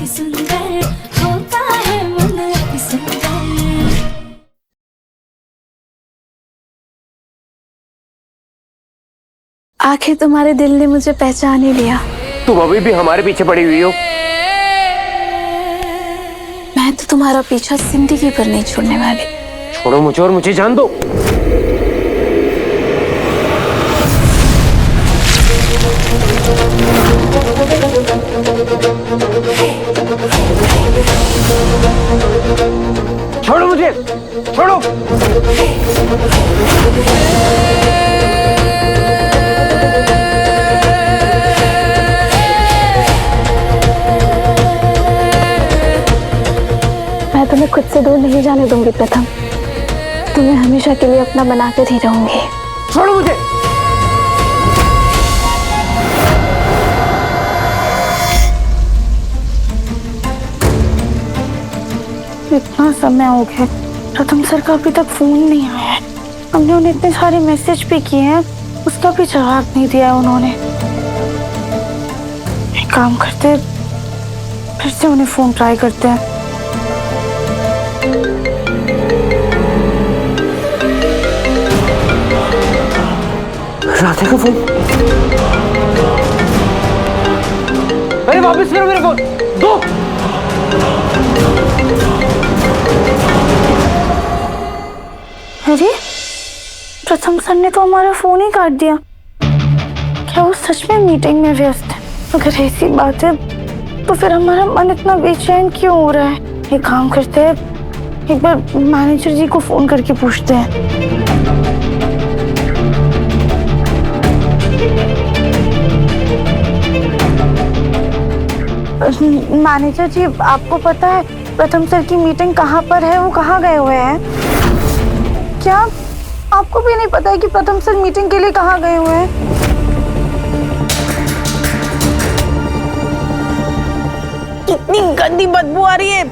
अति सुंदर होता है मन अति सुंदर। आखिर तुम्हारे दिल ने मुझे पहचान ही लिया। तुम अभी भी हमारे पीछे पड़ी हुई हो। मैं तो तुम्हारा पीछा जिंदगी पर नहीं छोड़ने वाली। छोड़ो मुझे और मुझे जान दो। छोड़ो मुझे, छोड़ो। मैं तुम्हें खुद से दूर नहीं जाने दूंगी प्रथम। तुम्हें हमेशा के लिए अपना बनाकर ही रहूंगी। छोड़ो मुझे। इतना समय हो गया, प्रथम सर का अभी तक फोन नहीं आया है। हमने उन्हें इतने सारे मैसेज भी किए हैं, उसका भी जवाब नहीं दिया है उन्होंने। एक काम करते हैं, फिर से उन्हें फोन ट्राई करते हैं। राधे का फोन। अरे वापस करो मेरा फोन, दो। अरे प्रथम सर ने तो हमारा फोन ही काट दिया। क्या वो सच में मीटिंग में व्यस्त है? अगर ऐसी बात है तो फिर हमारा मन इतना बेचैन क्यों हो रहा है? एक काम करते हैं, एक बार मैनेजर जी को फोन करके पूछते हैं। मैनेजर जी, आपको पता है प्रथम सर की मीटिंग कहाँ पर है? वो कहाँ गए हुए हैं? क्या आपको भी नहीं पता है कि प्रथम सर मीटिंग के लिए कहाँ गए हुए हैं? कितनी गंदी बदबू आ रही है।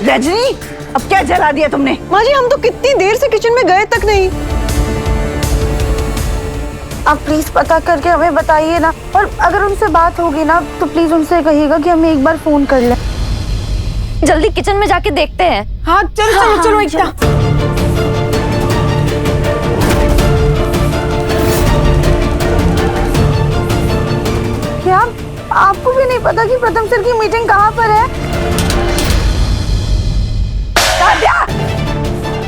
रजनी, अब क्या जला दिया तुमने? माँ जी, हम तो कितनी देर से किचन में गए तक नहीं। आप प्लीज पता करके हमें बताइए ना, और अगर उनसे बात होगी ना तो प्लीज उनसे कहिएगा कि हमें एक बार फोन कर ले। जल्दी किचन में जाके देखते हैं। हाँ चलो चलो चलो एकता। क्या आपको भी नहीं पता कि प्रथम सर की मीटिंग कहाँ पर है? राध्या,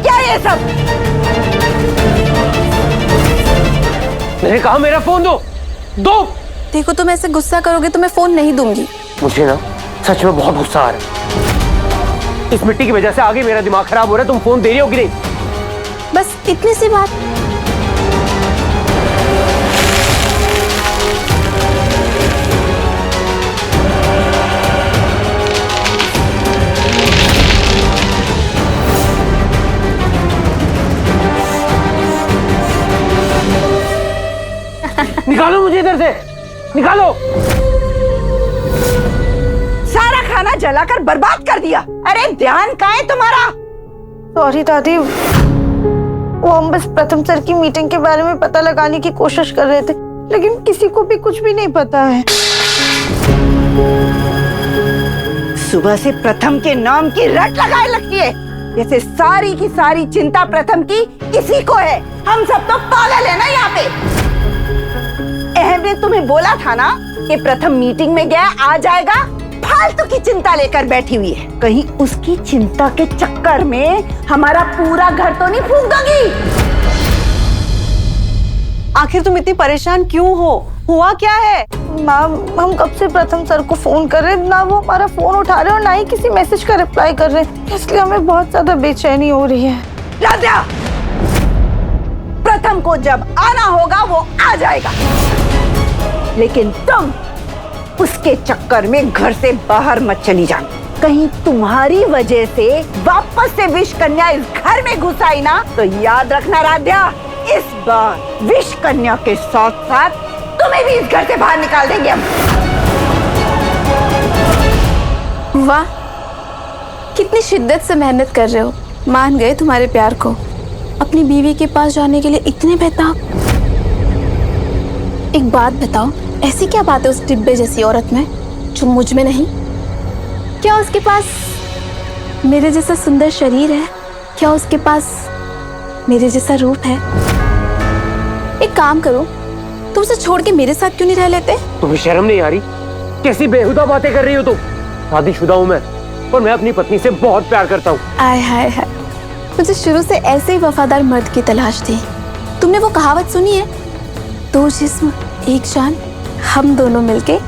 क्या ये सब? मैंने कहा मेरा फोन दो, दो। देखो, तुम ऐसे गुस्सा करोगे तो मैं फोन नहीं दूंगी। मुझे ना सच में बहुत गुस्सा आ रहा है। इस मिट्टी की वजह से आगे मेरा दिमाग खराब हो रहा है। तुम फोन दे रही हो कि नहीं? बस इतनी सी बात। निकालो मुझे इधर से, निकालो। सारा खाना जलाकर बर्बाद कर दिया। अरे ध्यान कहाँ है तुम्हारा? सॉरी दादी, वो हम बस प्रथम सर की मीटिंग के बारे में पता लगाने की कोशिश कर रहे थे, लेकिन किसी को भी कुछ भी नहीं पता है। सुबह से प्रथम के नाम की रट लगाए लगती है, जैसे सारी की सारी चिंता प्रथम की किसी को है। हम सब तो पागल है ना यहाँ पे। अहम ने तुम्हें बोला था ना कि प्रथम मीटिंग में गया, आ जाएगा। फालतू की चिंता लेकर बैठी हुई है। कहीं उसकी चिंता के चक्कर में हमारा पूरा घर तो नहीं फूंक दोगी? आखिर तुम इतनी परेशान क्यों हो? हुआ क्या है? मैम, हम कब से प्रथम सर को फोन कर रहे हैं, ना वो हमारा फोन उठा रहे और ना ही किसी मैसेज का रिप्लाई कर रहे हैं, इसलिए हमें बहुत ज्यादा बेचैनी हो रही है। राध्या, प्रथम को जब आना होगा वो आ जाएगा, लेकिन तुम उसके चक्कर में घर से बाहर मत चली जाना। कहीं तुम्हारी वजह से वापस से विष कन्या इस घर में घुस आई ना, तो याद रखना राध्या, इस बार विष कन्या के साथ साथ तुम्हें भी इस घर से बाहर निकाल देंगे हम। वाह, कितनी शिद्दत से मेहनत कर रहे हो। मान गए तुम्हारे प्यार को। अपनी बीवी के पास जाने के लिए इतने बेताब। एक बात बताओ, ऐसी क्या बात है उस डिब्बे जैसी औरत में जो मुझ में नहीं? क्या उसके पास मेरे जैसा सुंदर शरीर है? क्या उसके पास मेरे जैसा रूप है? एक काम करो, तुम उसे छोड़ के मेरे साथ क्यों नहीं रह लेते? तुम्हें शर्म नहीं आ रही? कैसी बेहुदा बातें कर रही हो तुम? शादीशुदा हूं मैं और मैं अपनी पत्नी से बहुत प्यार करता हूँ। आय हाय हाय, मुझे शुरू से ऐसे ही वफादार मर्द की तलाश थी। तुमने वो कहावत सुनी है, दो जिस्म एक जान? हम दोनों मिलके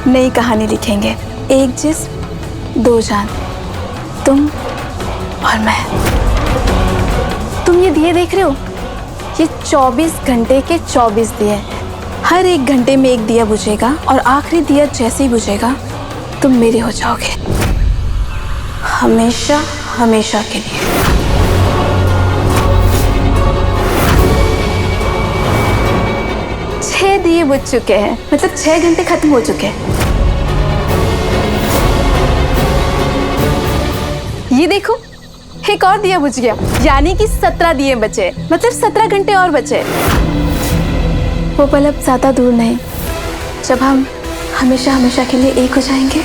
नई कहानी लिखेंगे। एक जिस्म दो जान, तुम और मैं। तुम ये दिए देख रहे हो? ये 24 घंटे के 24 दिए। हर एक घंटे में एक दिया बुझेगा और आखिरी दिया जैसे ही बुझेगा तुम मेरे हो जाओगे, हमेशा हमेशा के लिए। दिए बुझ चुके हैं, मतलब 6 घंटे खत्म हो चुके हैं। ये देखो, एक और दिया बुझ गया, यानी कि 17 दिए बचे, मतलब 17 घंटे और बचे। वो पल अब ज्यादा दूर नहीं जब हम हमेशा हमेशा के लिए एक हो जाएंगे।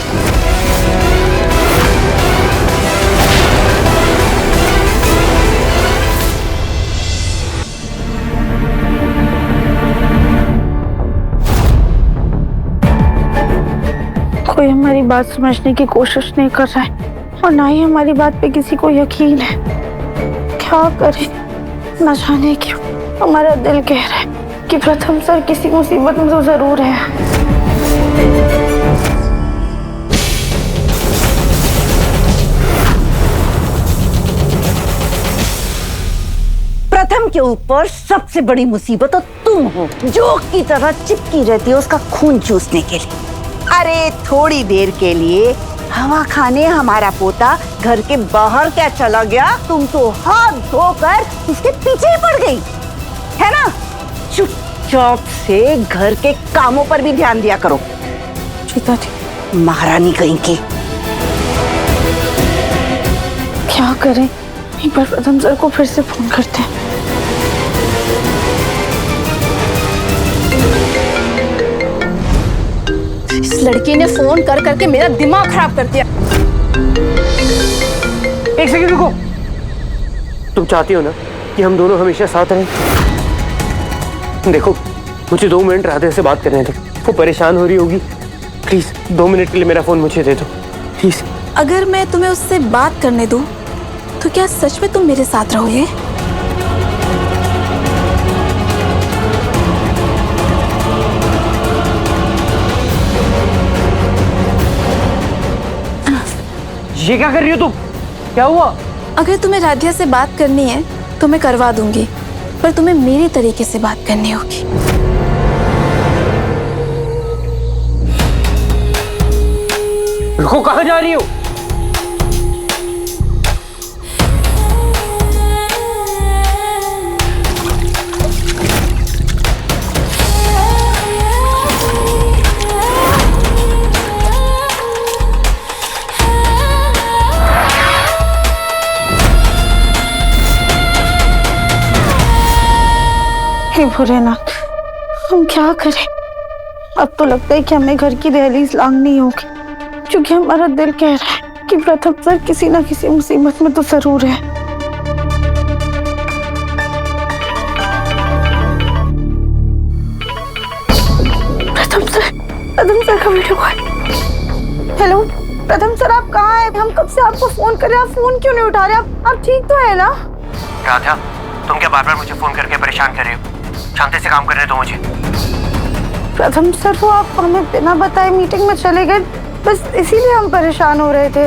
कोई हमारी बात समझने की कोशिश नहीं कर रहा है और ना ही हमारी बात पे किसी को यकीन है। क्या करें, न जाने क्यों हमारा दिल कह रहा है कि प्रथम सर किसी मुसीबत में तो जरूर है। प्रथम के ऊपर सबसे बड़ी मुसीबत तो तुम हो, जोक की तरह चिपकी रहती हो उसका खून चूसने के लिए। अरे थोड़ी देर के लिए हवा खाने हमारा पोता घर के बाहर क्या चला गया, तुम तो हाथ धोकर उसके पीछे ही पड़ गई है ना। चुपचाप से घर के कामों पर भी ध्यान दिया करो। महारानी कहीं की। क्या करें, एक बार प्रथम सर को फिर से फोन करते हैं। इस लड़की ने फोन कर करके मेरा दिमाग खराब कर दिया। एक सेकंड रुको। तुम चाहती हो ना कि हम दोनों हमेशा साथ रहें? देखो, मुझे 2 मिनट राधे से बात करने दो, वो परेशान हो रही होगी। प्लीज 2 मिनट के लिए मेरा फोन मुझे दे दो प्लीज। अगर मैं तुम्हें उससे बात करने दूं तो क्या सच में तुम मेरे साथ रहोगे? ये क्या कर रही हो तुम? क्या हुआ? अगर तुम्हें राधिया से बात करनी है तो मैं करवा दूंगी, पर तुम्हें मेरी तरीके से बात करनी होगी। रुको, कहाँ जा रही हो? हे भोलेनाथ, हम क्या करें? अब तो लगता है कि हमें घर की दहलीज लांघनी होगी, क्योंकि हमारा दिल कह रहा है कि प्रथम सर किसी ना किसी मुसीबत में तो जरूर है। प्रथम सर का वीडियो कॉल। हेलो प्रथम सर, आप कहाँ हैं? हम कब से आपको फोन कर रहे हैं, आप फोन क्यों नहीं उठा रहे? आप ठीक तो है ना? राधा, तुम क्या बार बार मुझे फोन करके परेशान कर रही हो? शांति से काम करने दो मुझे। प्रथम सर, वो आप हमें बिना बताए मीटिंग में चले गए, बस इसीलिए हम परेशान हो रहे थे।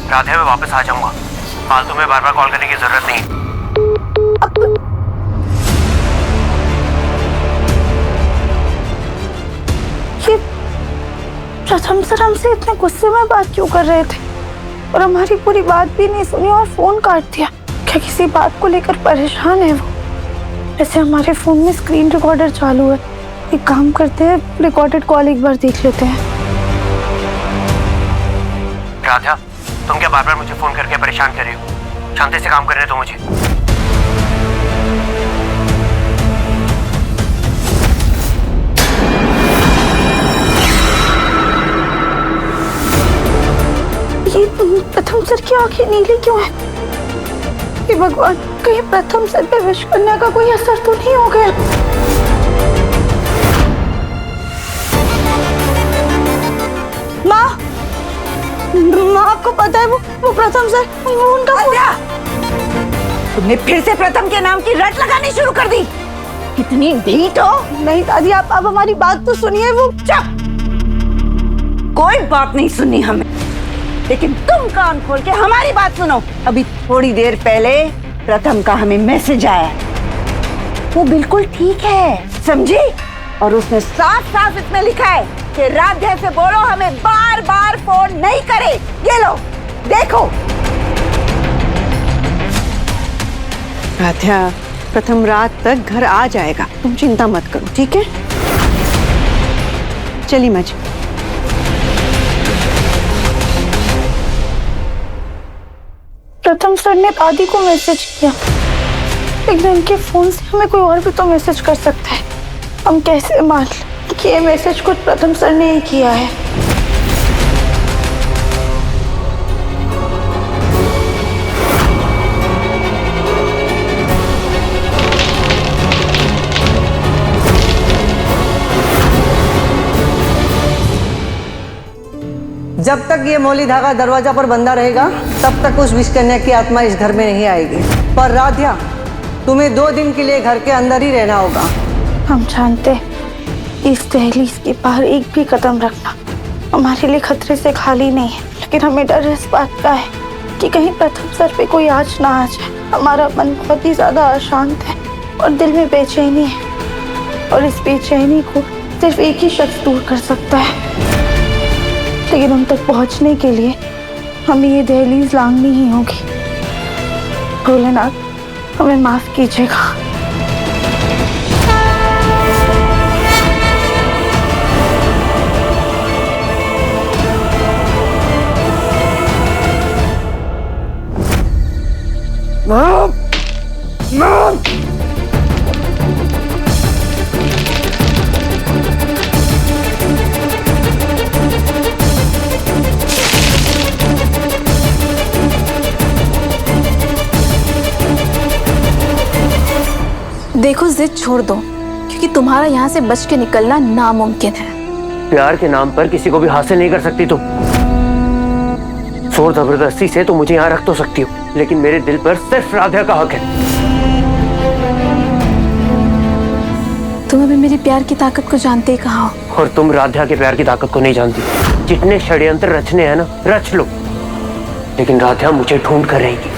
राधे, मैं वापस आ जाऊंगा, फालतू में बार बार कॉल करने की जरूरत नहीं। ये प्रथम सर हमसे इतने गुस्से में बात क्यों कर रहे थे और हमारी पूरी बात भी नहीं सुनी और फोन काट दिया? क्या किसी बात को लेकर परेशान है वो? वैसे हमारे फोन में स्क्रीन रिकॉर्डर चालू है, एक काम करते हैं, रिकॉर्डेड कॉल एक बार देख लेते हैं। राधा, तुम क्या बार बार मुझे फोन करके परेशान कर रही हो? शांति से काम करने दो मुझे। ये प्रथम सर की आंखें नीली क्यों है? हे भगवान, कहीं प्रथम सर पे विश कन्या का कोई असर तो नहीं हो गया? माँ, माँ आपको पता है वो प्रथम सर, वो उनका तुमने फिर से प्रथम के नाम की रट लगानी शुरू कर दी। कितनी ढीठ हो। नहीं दादी, आप हमारी बात तो सुनिए। वो चुप, कोई बात नहीं सुननी हमें, लेकिन तुम कान खोल के हमारी बात सुनो। अभी थोड़ी देर पहले प्रथम का हमें मैसेज आया, वो बिल्कुल ठीक है, समझी? और उसने साफ साफ इसमें लिखा है कि राध्या से बोलो हमें बार बार फोन नहीं करे। ये लो देखो। राध्या, प्रथम रात तक घर आ जाएगा, तुम चिंता मत करो, ठीक है? चली माँ जी। प्रथम सर ने दादी को मैसेज किया, लेकिन उनके फोन से हमें कोई और भी तो मैसेज कर सकता है। हम कैसे मान लें कि ये मैसेज खुद प्रथम सर ने ही किया है? जब तक ये मौली धागा दरवाजा पर बंधा रहेगा तब तक उस विष कन्या की आत्मा इस घर में नहीं आएगी। पर राध्या, तुम्हें 2 दिन के लिए घर के अंदर ही रहना होगा। हम जानते हैं इस दहलीज के बाहर एक भी कदम रखना हमारे लिए खतरे से खाली नहीं है, लेकिन हमें डर इस बात का है कि कहीं प्रथम सर पे कोई आँच ना आ जाए। हमारा मन बहुत ही ज्यादा अशांत है और दिल में बेचैनी है, और इस बेचैनी को सिर्फ एक ही शख्स दूर कर सकता है। लेकिन उन तक पहुंचने के लिए हमें ये दहलीज लांघनी ही होगी। भोलेनाथ, हमें माफ कीजिएगा। माँ, माँ, देखो, जिद छोड़ दो, क्योंकि तुम्हारा यहाँ से बच के निकलना नामुमकिन है। प्यार के नाम पर किसी को भी हासिल नहीं कर सकती तुम। जोर जबरदस्ती से तो मुझे यहाँ रख तो सकती हो, लेकिन मेरे दिल पर सिर्फ राधा का हक है। तुम अभी मेरी प्यार की ताकत को जानते ही कहाँ हो। और तुम राधा के प्यार की ताकत को नहीं जानती। जितने षड्यंत्र रचने हैं ना, रच लो, लेकिन राधा मुझे ढूंढ कर रहेगी।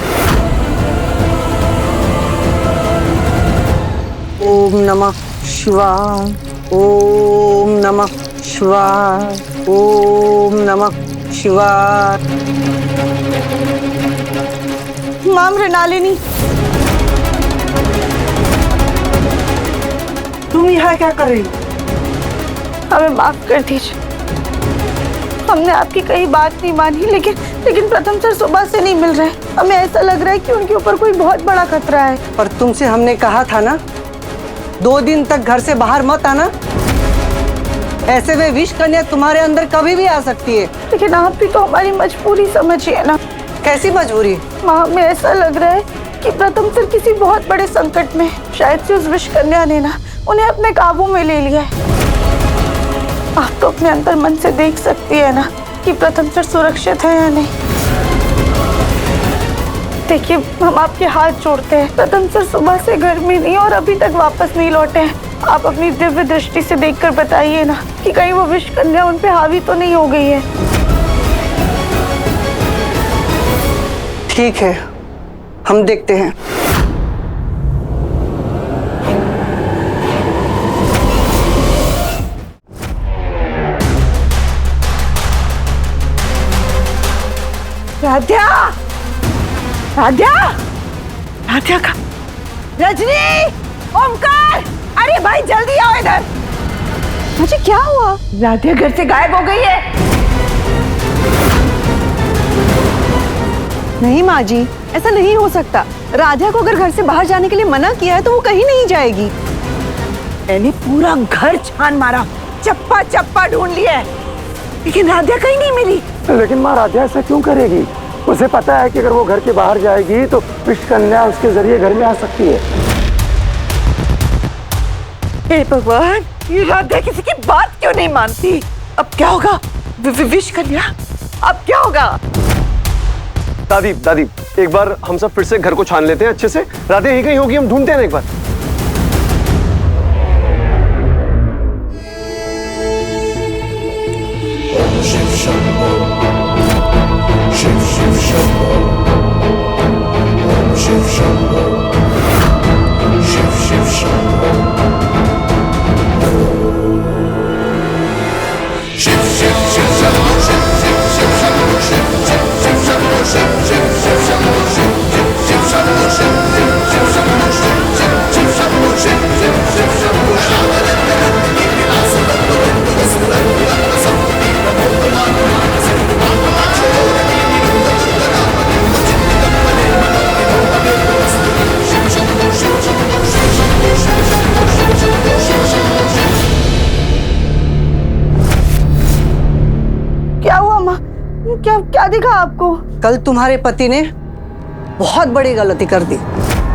ओम नमः शिवाय, ओम नमः शिवाय, ओम नमः शिवाय। मां मृणालिनी, तुम यहाँ क्या कर रही हो? हमें माफ कर दीजिए। हमने आपकी कई बात नहीं मानी, लेकिन प्रथम सर सुबह से नहीं मिल रहे। हमें ऐसा लग रहा है कि उनके ऊपर कोई बहुत बड़ा खतरा है। पर तुमसे हमने कहा था ना, 2 दिन तक घर से बाहर मत आना। ऐसे में विष कन्या तुम्हारे अंदर कभी भी आ सकती है। लेकिन आप भी तो हमारी मजबूरी समझिए ना। कैसी मजबूरी? माँ, हमें ऐसा लग रहा है कि प्रथम सर किसी बहुत बड़े संकट में, शायद से उस विष कन्या ने ना उन्हें अपने काबू में ले लिया है। आप तो अपने अंतर मन से देख सकती है ना कि प्रथम सर सुरक्षित है या नहीं। देखिए, हम आपके हाथ जोड़ते हैं। प्रथम सर सुबह से घर में नहीं और अभी तक वापस नहीं लौटे हैं। आप अपनी दिव्य दृष्टि से देखकर बताइए ना कि कहीं वो विष कन्या उन पे हावी तो नहीं हो गई है। ठीक है, हम देखते हैं। राध्या, राध्या, राध्या का रजनी, ओमकार, अरे भाई जल्दी आओ इधर। मुझे क्या हुआ? राध्या घर से गायब हो गई है। नहीं माँ जी, ऐसा नहीं हो सकता। राधा को अगर घर से बाहर जाने के लिए मना किया है तो वो कहीं नहीं जाएगी। मैंने पूरा घर छान मारा, चप्पा चप्पा ढूंढ लिया है, लेकिन राध्या कहीं नहीं मिली। लेकिन माँ राध्या ऐसा क्यों करेगी? उसे पता है कि अगर वो घर के बाहर जाएगी तो विष कन्या उसके जरिए घर में आ सकती है। हे भगवान, ये राधा किसी की बात क्यों नहीं मानती? अब क्या होगा? विष कन्या, अब क्या होगा? दादी दादी, एक बार हम सब फिर से घर को छान लेते हैं अच्छे से। राधे यहीं कहीं होगी, हम ढूंढते हैं ना एक बार। शिव शंभो, शिव शिव शंभो, शिव शंभो, शिव शिव शंभो, शिव शिव शिव शंभो, शिव शिव शिव शंभो, शिव शिव शिव शंभो, शिव शिव शिव शंभो, शिव शिव शिव शंभो, शिव शिव शिव शंभो, शिव शिव शिव शंभो, शिव शिव शिव शंभो। क्या हुआ माँ? क्या क्या दिखा आपको? कल तुम्हारे पति ने बहुत बड़ी गलती कर दी।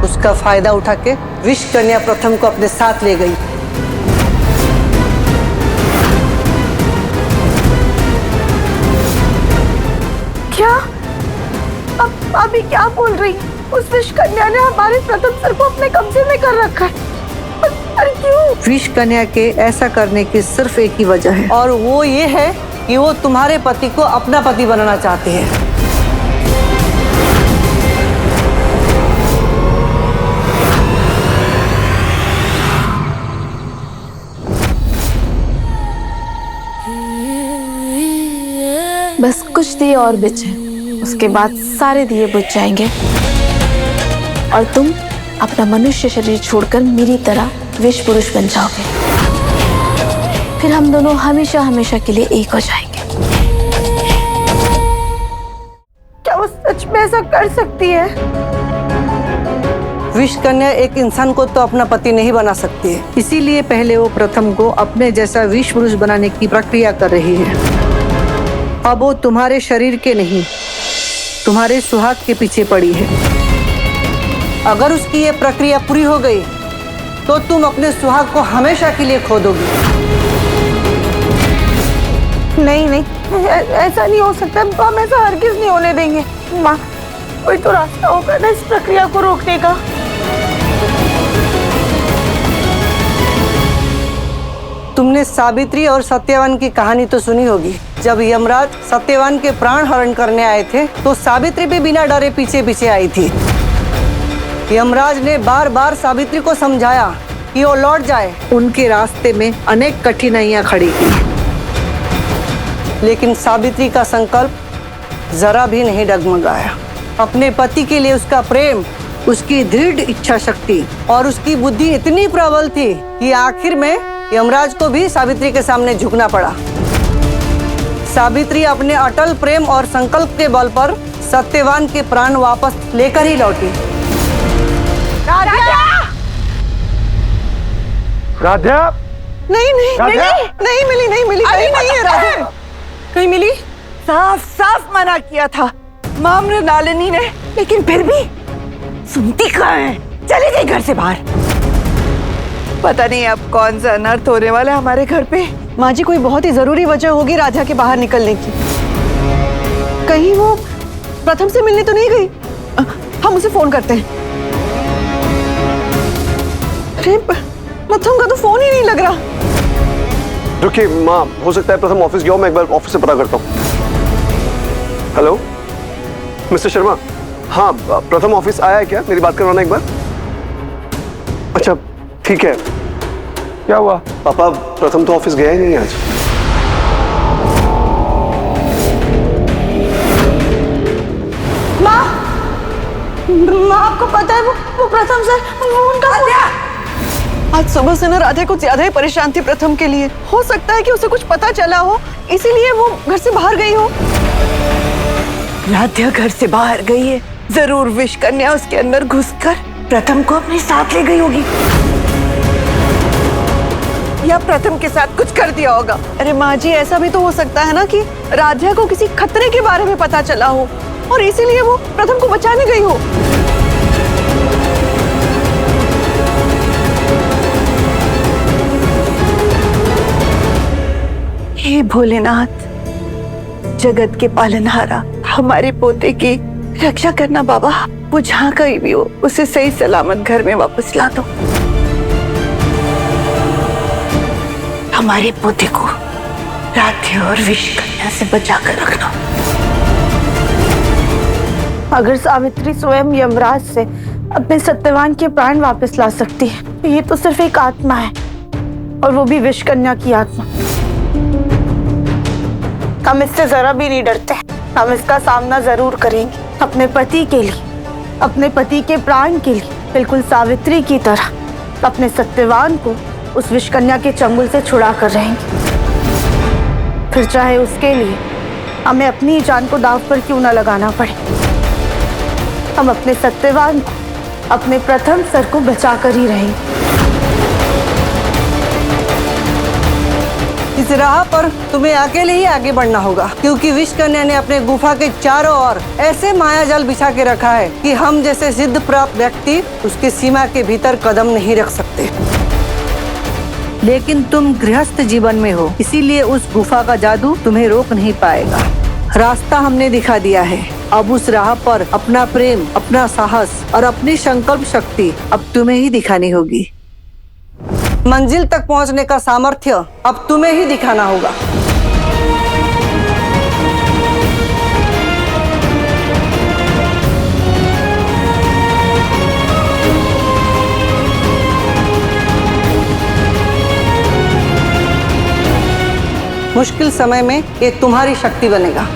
उसका फायदा उठा के विष कन्या प्रथम को अपने साथ ले गई। क्या? अब अभी क्या बोल रही? उस विष कन्या ने हमारे प्रथम सर को अपने कब्जे में कर रखा है। पर क्यों? विष कन्या के ऐसा करने की सिर्फ एक ही वजह है, और वो ये है कि वो तुम्हारे पति को अपना पति बनाना चाहते हैं। बस कुछ दिए और बचे, उसके बाद सारे दिए बुझ जाएंगे और तुम अपना मनुष्य शरीर छोड़कर मेरी तरह विष पुरुष बन जाओगे। फिर हम दोनों हमेशा हमेशा के लिए एक हो जाएंगे। क्या वो सच में ऐसा कर सकती है? विष कन्या एक इंसान को तो अपना पति नहीं बना सकती है, इसीलिए पहले वो प्रथम को अपने जैसा विष पुरुष बनाने की प्रक्रिया कर रही है। अब वो तुम्हारे शरीर के नहीं, तुम्हारे सुहाग के पीछे पड़ी है। अगर उसकी ये प्रक्रिया पूरी हो गई तो तुम अपने सुहाग को हमेशा के लिए खो दोगी। नहीं नहीं, ऐसा नहीं हो सकता। हम ऐसा हरगिज नहीं होने देंगे। माँ, कोई तो रास्ता होगा ना इस प्रक्रिया को रोकने का। तुमने सावित्री और सत्यवान की कहानी तो सुनी होगी। जब यमराज सत्यवान के प्राण हरण करने आए थे तो सावित्री भी बिना डरे पीछे पीछे आई थी। यमराज ने बार बार सावित्री को समझाया कि वो लौट जाए। उनके रास्ते में अनेक कठिनाइयां खड़ी की, लेकिन सावित्री का संकल्प जरा भी नहीं डगमगाया। अपने पति के लिए उसका प्रेम, उसकी दृढ़ इच्छा शक्ति और उसकी बुद्धि इतनी प्रबल थी कि आखिर में यमराज को भी सावित्री के सामने झुकना पड़ा। सावित्री अपने अटल प्रेम और संकल्प के बल पर सत्यवान के प्राण वापस लेकर ही लौटी। राध्या! नहीं नहीं राध्या? नहीं मिली, नहीं मिली, कहीं नहीं है राधा। कहीं मिली? साफ साफ मना किया था मामले नालिनी ने, लेकिन फिर भी सुनती कहाँ है? चली गई घर से बाहर। पता नहीं अब कौन सा अनर्थ होने वाला है हमारे घर पे। माँ जी, कोई बहुत ही जरूरी वजह होगी राधा के बाहर निकलने की। कहीं वो प्रथम से मिलने तो नहीं गई? हम उसे फोन करते हैं। अरे प्रथम का तो फोन ही नहीं लग रहा। रुकिए माँ, हो सकता है प्रथम ऑफिस गया हो, मैं एक बार ऑफिस से पता करता हूँ। हेलो मिस्टर शर्मा, हाँ प्रथम ऑफिस आया है क्या? मेरी बात करवाना एक बार। अच्छा ठीक है। क्या हुआ? पापा, प्रथम तो ऑफिस गया ही नहीं आज। माँ, आपको पता है वो प्रथम सर, वो उनका आज सुबह से ना राधा कुछ ज्यादा ही परेशान थी प्रथम के लिए। हो सकता है कि उसे कुछ पता चला हो, इसीलिए वो घर से बाहर गई हो। राधा घर से बाहर गई है, जरूर विष कन्या उसके अंदर घुसकर प्रथम को अपने साथ ले गई होगी। या प्रथम के साथ कुछ कर दिया होगा। अरे माँ जी, ऐसा भी तो हो सकता है ना कि राधा को किसी खतरे के बारे में पता चला हो और इसीलिए वो प्रथम को बचाने गई हो। हे भोलेनाथ, जगत के पालनहारा, हमारे पोते की रक्षा करना बाबा। वो जहाँ कहीं भी हो उसे सही सलामत घर में वापस ला दो। हमारे पोते को राधे और विष कन्या से बचा कर रखना। अगर सावित्री स्वयं यमराज से अपने सत्यवान के प्राण वापस ला सकती है तो ये तो सिर्फ एक आत्मा है, और वो भी विष कन्या की आत्मा। हम इससे जरा भी नहीं डरते। हम इसका सामना जरूर करेंगे, अपने पति के लिए, अपने पति के प्राण के लिए, बिल्कुल सावित्री की तरह अपने सत्यवान को उस विष कन्या के चंगुल से छुड़ा कर रहेंगे। फिर चाहे उसके लिए हमें अपनी जान को दांव पर क्यों न लगाना पड़े, हम अपने सत्यवान को, अपने प्रथम सर को बचा कर ही रहेंगे। इस राह पर तुम्हें अकेले ही आगे बढ़ना होगा, क्योंकि विष कन्या ने अपने गुफा के चारों ओर ऐसे माया जाल बिछा के रखा है कि हम जैसे सिद्ध प्राप्त व्यक्ति उसके सीमा के भीतर कदम नहीं रख सकते। लेकिन तुम गृहस्थ जीवन में हो, इसीलिए उस गुफा का जादू तुम्हें रोक नहीं पाएगा। रास्ता हमने दिखा दिया है, अब उस राह पर अपना प्रेम, अपना साहस और अपनी संकल्प शक्ति अब तुम्हें ही दिखानी होगी। मंजिल तक पहुंचने का सामर्थ्य अब तुम्हें ही दिखाना होगा। मुश्किल समय में ये तुम्हारी शक्ति बनेगा।